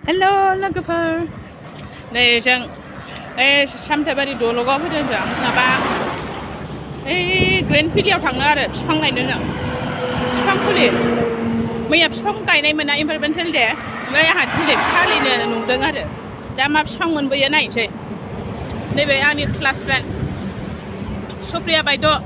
Hello, lwgwsa. Này chẳng, xem thấy bài dologaon phải được chẳng, là ba, grand video thằng nào đấy, phăng này nữa nè, phăng puli, bây giờ phăng cái này mình là environmental đấy, bây giờ hạt gì đấy, khali này nung đằng đấy, đã mà phăng mình bây giờ này chứ, đây bây giờ anh class friend, Sophia bài đó,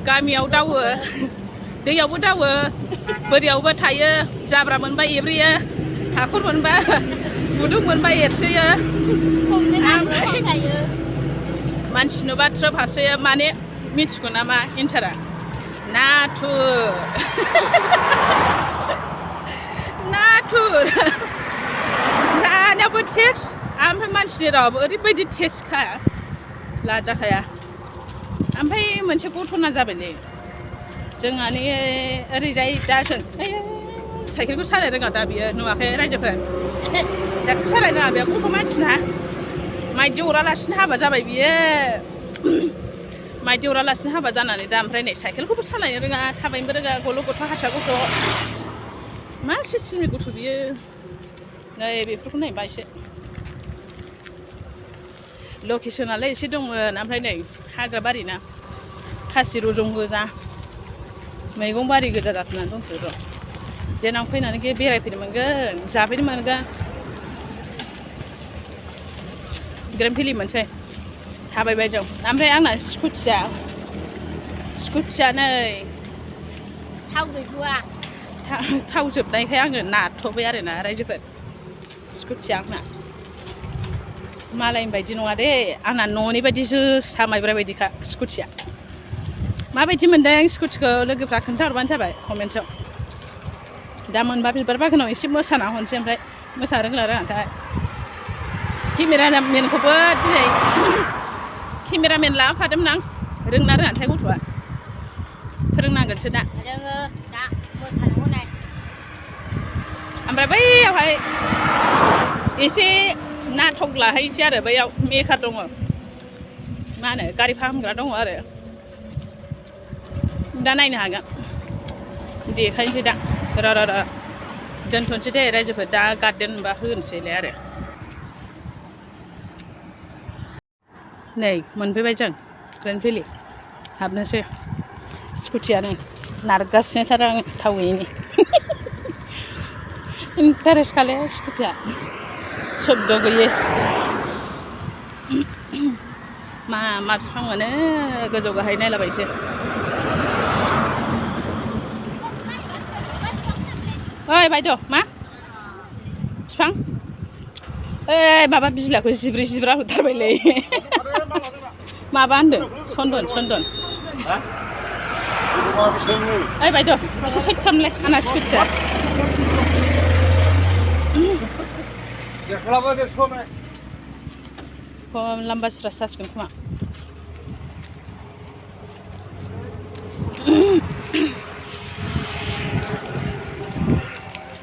kami ao đâu rồi, đi ao đâu rồi, bây giờ ao thay Jabra mình bay every hakun mình bay buduk mình bay sih ya, manci nu batrap hapsaya mane mitsko nama intera, natur, natur, sana pun teks, ampai manci rabu, ribet teks kaya, lajak kaya, ampai manci kutu najabeli, jangan ni rijai dasen, saya kira salah dengan tapi nuak raja per. Dak salah na biar kutu manci na, mai jwgha lasin haba जाबाय बियो mai jwgha lasin haba जानानै दा ओमफ्राय नै साइकेलखौबो सालायनो रोङा थाबायनोबो रोङा गल' गथ' हारसा गथ' मा सिस्टेमनि गथ' बियो नै बेफोरखौ नायबा एसे लकेसनालाय एसे दंमोन ओमफ्राय नै हाग्रा बारि ना खासि रजं गोजा मैगं बारि गोजा जाथ'नानै दंथ'यो र' देनां फैनानै बेरायफैनो मोनगोन जाफैनो मोनगोन grand puli मोनसै थाबायबाय जों ओमफ्राय आंना स्कुटिया नै थाव गैथ'आ थाव जोबनायखाय आङो नारथ'बाय आरो ना रायजोफोर स्कुटिया आंना मालायनि बायदि नङा दे आंना न'नि बायदि जोसा माइब्रा बायदिखा स्कुटिया माबायदि मोनदों स्कुटिखौ लोगोफ्रा खोन्थाहरबानो जाबाय कमेन्टआव दा मोनबा बिबार बागानाव एसे मोसाना हरनोसै ओमफ्राय मोसानो रोंला रोङाथाय केमेरामेनखौबो दिनै केमेरामेन लाफादोंमोन आं रोंना रोङाथाय गथ'आ फोरोंनांगोनसो दा रोङो दा मोसानांगौ नाय ओमफ्राय बैयावहाय एसे नाटक लाहैसै आरो बैयाव मेकार दङ मा होनो गारि फाहामग्रा दङ आरो दा नायनो हागोन देखायनोसै दा र' दोनथ'नोसै दे रायजोफोर दा गार्डेन बा होनोसैलाय आरो नै मोनफैबाय जों grand puli हाबनोसै स्कुटियानो नारगासिनोथार आं थाव गैयिनि इन्टारेस्ट खाले स्कुटिया शब्द गैयै मा बिफां मोनो गोजौ गाहाय नायलाबायसै ओइ बायद' मा बिफां माबा बिलाइखौ जिब्रा होथारबायलै माबा होनदों सन्दन ओइ बायद' एसे साइड खालामलाय आंना स्कुटिया लाम्बा सुरा जासिगोन खोमा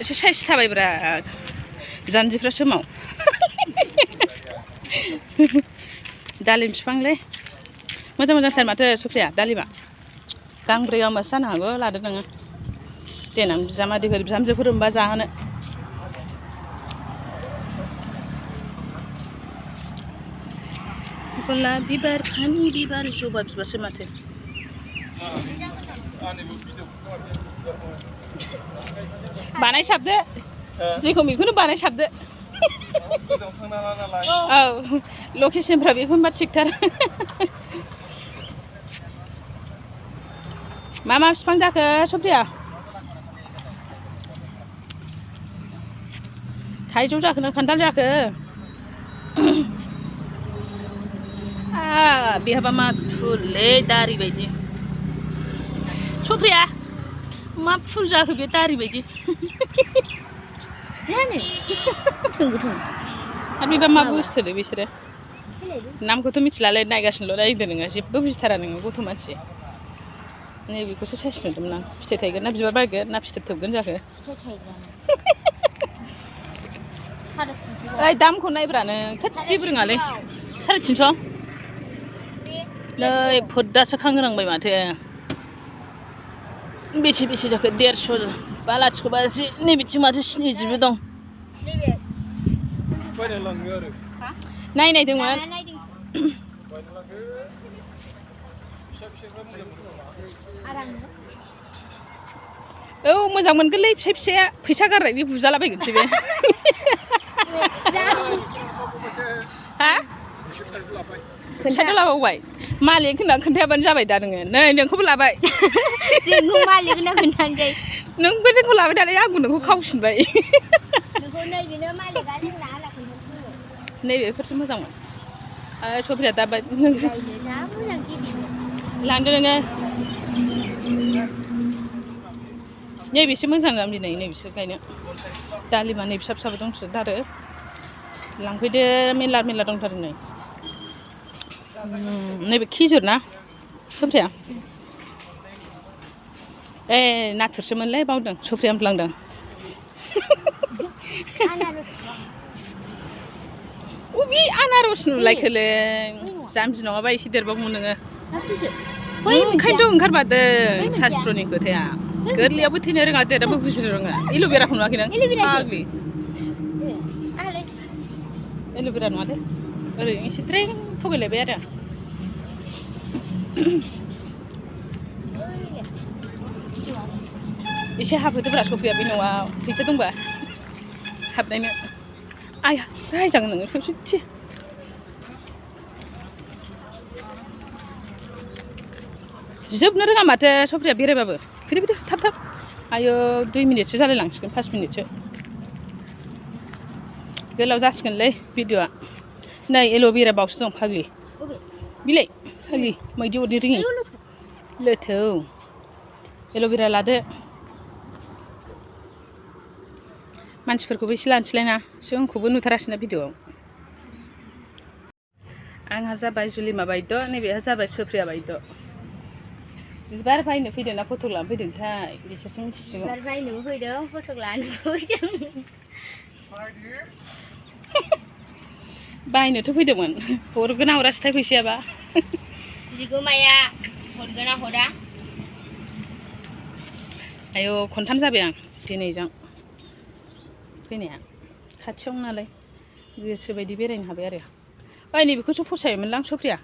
एसे साइज थाबायब्रा जानजिफ्रा सोमाव दालिम बिफांलै मोजांथार माथो सफिया दालिमा गांब्रैयाव मासो जानो हागौ लादो नोङो देनां बिजामादैफोर बिहामजोफोर मोनबा जाहोनो गलाप बिबार फामि बिबार जबा बिबारसो माथो बानायसाबदो जेखौ बेखौनो बानायसाबदो औ लकेसनफ्रा बेफोरबा थिगथार मा बिफां जाखो सफिया थाइजौ जाखोना खान्थाल जाखो बेहाबा मा फुललै दारि बायदि सफिया मा फुल जाखो बे दारि बायदि जानो गोथों आरो बेबा मा बुस्थुलै बिसोरो नामखौथ' मिथिलालै नायगासिनोल' नायदो नोङो जेबो बुजिथारा नोङो गथ' मानसि नैबेखौसो साइस नुदोंमोन आं फिथाइ थायगोन ना बिबार बारगोन ना फिथोब थोबगोन जाखो फिथाइ थायगोन ओइ दामखौ नायब्रा नों जेबो रोङालै 350 नै फोदासो खांग्रांबाय माथो बेसे जाखो 150 बालाथिख' बाजि नैबिथिं माथो 70 दं नायनायदोंमोन औ मोजां मोनगोनलै फिसा फिसाया फैसा गारनायनि बुजालाबायगोनसै बे हा फैसाथ' लाबावबाय मालिक होनना खोन्थायाबानो जाबाय दा नोङो नै नोंखौबो लाबाय जोंखौ मालिक होनना खोन्थानोसै नोंबो जोंखौ लाबाय दालाय आंबो नोंखौ खावफिनबाय नोंखौ नैबेनो मालिकआ जोंना आला खोन्थानोसै नैबेफोरसो मोजांमोन सफिया दा जा मोजां गिबि लांदो नोङो नैबेसो मोजां जाम दिनै नैबेसो गायनो दालिमा नै फिसा फिसाबो दंसोगारो लांफैदो मेरला मेरला दंथारो नै नैबे खिजुर ना सफिया ए नाथुरसोमोनलै बावदों सफिया होनफ्लांदों बे आनारस नुलायखोलै जाम्बि नङाबा एसे देरबावगौमोन नोङो ओंखायनोथ' ओंखारबादों सास्त्रनि खोथाया गोरलैयावबो थैनो रोङा देराबो बुजिनो रोङा एल'भेराखौ नुवाखै नों फाग्लि एल'भेरा नङालै ओरैनो एसे ट्रें थगायलायबाय आरो एसे हाबहोदोब्रा सफिया बे न'आव फैसा दंबा हाबनायनो आया रायजागोन नोङो सौसुथि जोबनो रोङा माथो सफिया बेरायबाबो फैदो फैदो थाब थाब आयौ 2 मिनिटसो जालाय लांसिगोन 5 मिनिटसो गोलाव जासिगोनलै भिडिअ'आ नै एल'भेरा बावसो दं फाग्लि बिलाइ फाग्लि मैदि अरनो रोङि लोथौ एल'भेरा लादो मानसिफोरखौबो एसे लानोसैलायना जोंखौबो नुथारासैना भिडिअ'आव आंहा जाबाय जुलिमा बायद' नैबेहा जाबाय सफिया बायद' बिबार बायनो फैदों ना फट' लानो फैदोंथाय बिसोरसो मिथिसिगौ बिबार बायनोबो फैदों फट' लानोबो फैदों बायनोथ' फैदोंमोन हरगोन ना हरासैथाय फैसायाबा बिगोमाया हरगोन ना हरा आयौ खनथाम जाबाय आं दिनैजों फैनाया खाथियाव नालाय गोसोबायदि बेरायनो हाबाय आरो ओइ नैबेखौसो फसायोमोनलां सफिया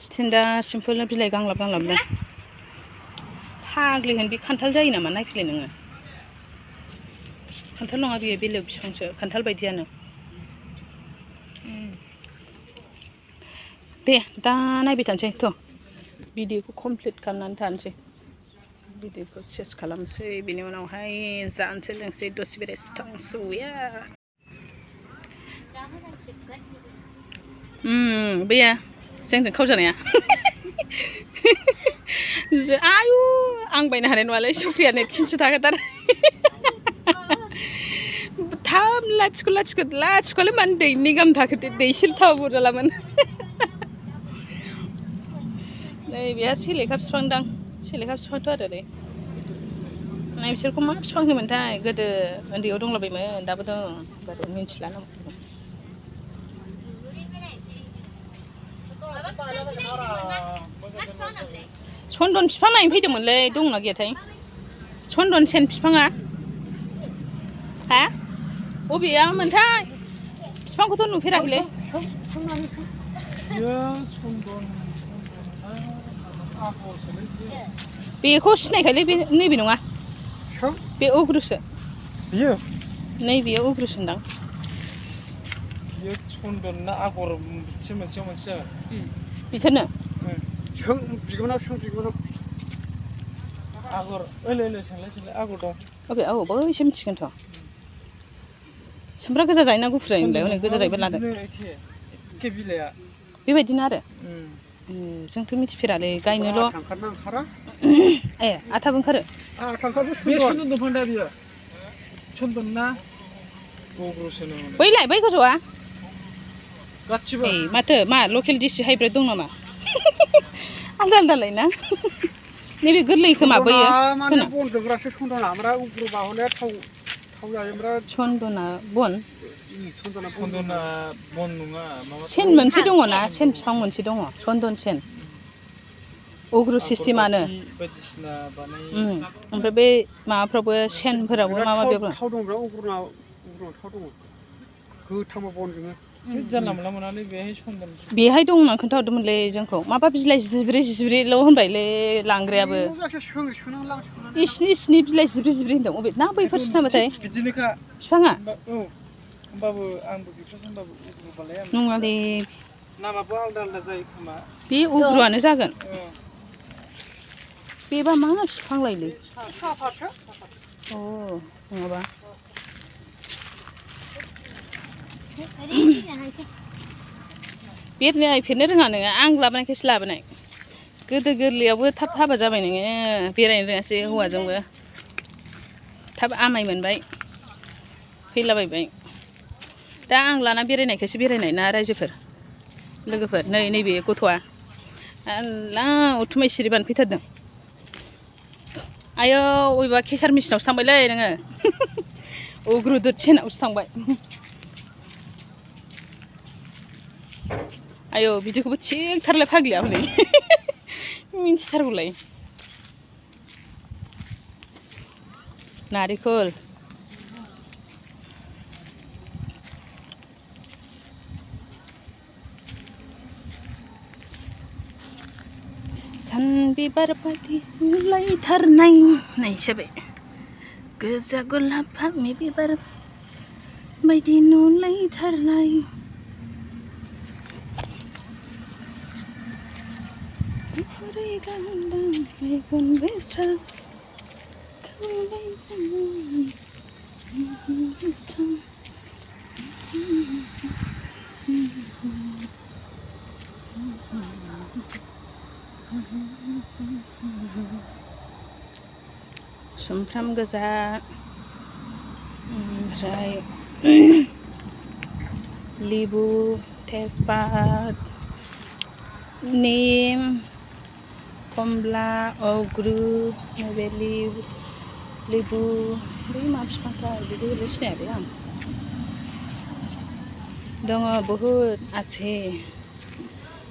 स्टेन्डार्ड सिम्पोल बिलाइ गांलाब गांलाबनो फाग्लि होन बे खान्थाल जायो नामा नायफैलाय नोङो खान्थाल नङा बियो बेलेग बिफांसो खान्थाल बायदियानो दे दा नायबाय थानोसै थ' भिडिअ'खौ कमप्लिट खालामनानै थानोसै भिडिअ'खौ सेस खालामनोसै बेनि उनावहाय जानोसै लोंसै दसे बेरायसै थांसौया बैया जोंजों खावजानाया आयु आं बायनो हानाय नङालै सफियानो 300 थाखा दार 3 लाथिख' लाथिख'लाय मानो दैनि गाहाम थाखो दैसेल थावा बुरजालामोन नै बेहा सेलेखा बिफां दां सेलेखा बिफांथ' आरो नै नाय बिसोरखौ मा बिफां होनोमोनथाय गोदो उन्दैयाव दंलाबायोमोन दाबो दं बारु मिन्थिला नामखौ सन्दन बिफां नायनो फैदोंमोनलै दंना गैयाथाय सन्दन सेन बिफाङा हा बबेया मोनथाय बिफांखौथ' नुफेराखैलै बेखौ सिनायखायलै बे नैबे नङा बे उग्रुसो बियो नैबेयो उग्रुसोनदां बियो सन्दन ना आगर मोनसे बिसोरनो बिगोमोनाव आगर ओलै सोंलाय आगर दं अबे बैसो मिथिगोनथ' सुमब्रा गोजा जायोना गुफुर जायो होनलाय हनै गोजा जायोबा लादो एखे बिलाइआ बेबायदिनो आरो जोंथ' मिथिफेरालै गायनोल' ए आथाबो ओंखारो बे सन्दन दंफां दा बियो सन्दन ना उग्रुसो बैलाय बै गोजौआ गासिबो माथो मा लकेल डिसि हाइब्रिद दं नामा आलदा आलदालाय ना नैबे गोरलै खोमा बैयो बन जोग्रासो सन्दना ओमफ्राय उग्रु बाहले थाव जायो ओमफ्राय सन्दना बन सन्दना बन नङा सेन मोनसे दङ ना सेन बिफां मोनसे दङ सन्दन सेन उग्रु सिस्टेमानो बायदिसिना बानायो ओमफ्राय बे माबाफ्रावबो सेनफोरावबो माबा थाव दं उग्रुनाव थाव दङ गोथांबा बनजोङो जानला मोनला मोनालै बेहाय सन्दन बेहाय दं होननानै खोन्थाहरदोंमोनलै जोंखौ माबा बिलाइ जिब्रै होनबायलै लांग्रायाबो इसिनि बिलाइ जिब्रै होनदों अबे ना बैफोरसो नामाथाय बिदिनोखा बिफाङा औ होमबाबो आंबो बेफोरसो होनबाबो उग्रुबालाय आं नङालै नामाबो आलदा जायो खोमा बे उग्रुआनो जागोन बेबा मा बिफां लायलै साफाथो अ नङाबा बेरनो फेरनो रोङा नोङो आं लाबोनायखायसो लाबोनाय गोदो गोरलैयावबो थाब हाबा जाबाय नोङो बेरायनो रोङासै हौवाजोंबो थाब आमाय मोनबाय फैलाबायबाय दा आं लाना बेरायनायखायसो बेरायनाय ना रायजोफोर लोगोफोर नैबे गथ'आ आल्ला उथुमाय सिरिबानो फैथारदों आयौ अबेबा केसार मेसिनावसो थांबायलै नोङो उग्रुदुद सेनावसो थांबाय आयौ बिदिखौबो थिगथारलाय फाग्लिया हनै मिन्थिथारगौलाय नारेंखल सान बिबार बायदि नुलायथारनाय नायसोबाय गोजा गलाब फामे बिबार बायदि नुलायथारनाय मेगन बेस्रा सुमफ्राम गोजा ओमफ्राय लेबु तेजपात निम कमला अग्रु नैबे लेबु बै मा बिफांथाय बेखौ सिनायालै आं दङ बहुद आसे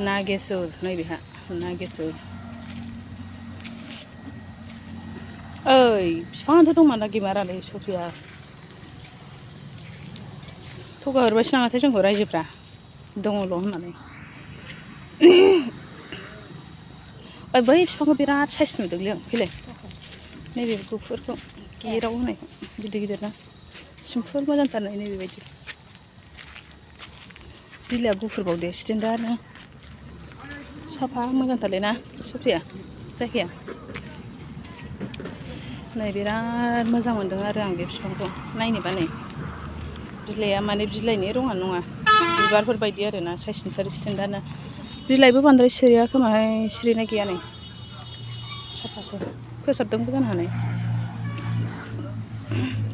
नागेसुर नैबेहा नागेसुर ओइ बिफाङाथ' दंमोन ना गिमारालै सफिया थगा हरबायसो नामाथाय जोंखौ रायजोफ्रा दङल' होननानै ओइ बै बिफांखौ बिराद साइज नुदोंलै आं फैलाय नैबे गुफुरखौ गेराव होनायखौ गिदिर गिदिरना सिम्पोल मोजांथारनाय नैबेबायदि बिलाइआ गुफुरबावदे स्टेन्डार्डनो साफा मोजांथारलै ना सफिया जायगाया नै बिराद मोजां मोनदों आरो आं बे बिफांखौ नायनोबा नै बिलाइआ माने बिलाइनि रङानो नङा बिबारफोर बायदि आरोना साइसनिथार स्टेन्डार्डनो बिलाइबो बांद्राय सिरिया खोमाहाय सिरिनाय गैया नै साफाथार फोसाबदोंबो जानो हानाय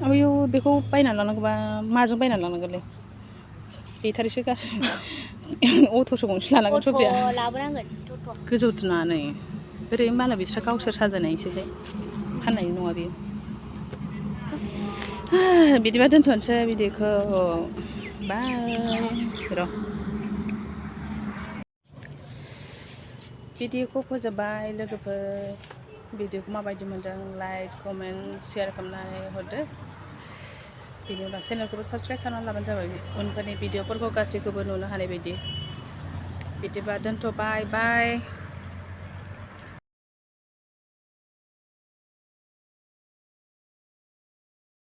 आयौ बेखौ बायनानै लानांगौबा माजों बायनानै लानांगोनलै बेटारिसो गासै अट'सो गंसे लानांगोन सफिया गोजौ दोनानै ओरैनो मालाय बिस्रा गावसोर साजायनायसोहाय फाननाय नङा बेयो बिदिबा दोनथ'नोसै भिडिअखौ बाय र' भिडिअखौ फोजोबबाय लोगोफोर भिडिअखौ माबायदि मोन्दों लाइक कमेन्ट शेयार खालामनानै हरदो बेनि उनाव चेनेलखौबो साबस्क्राइब खालामनानै लाबानो जाबाय उनफोरनि भिडिअफोरखौ गासैखौबो नुनो हानाय बायदि बिदिबा दोनथ'बाय बाय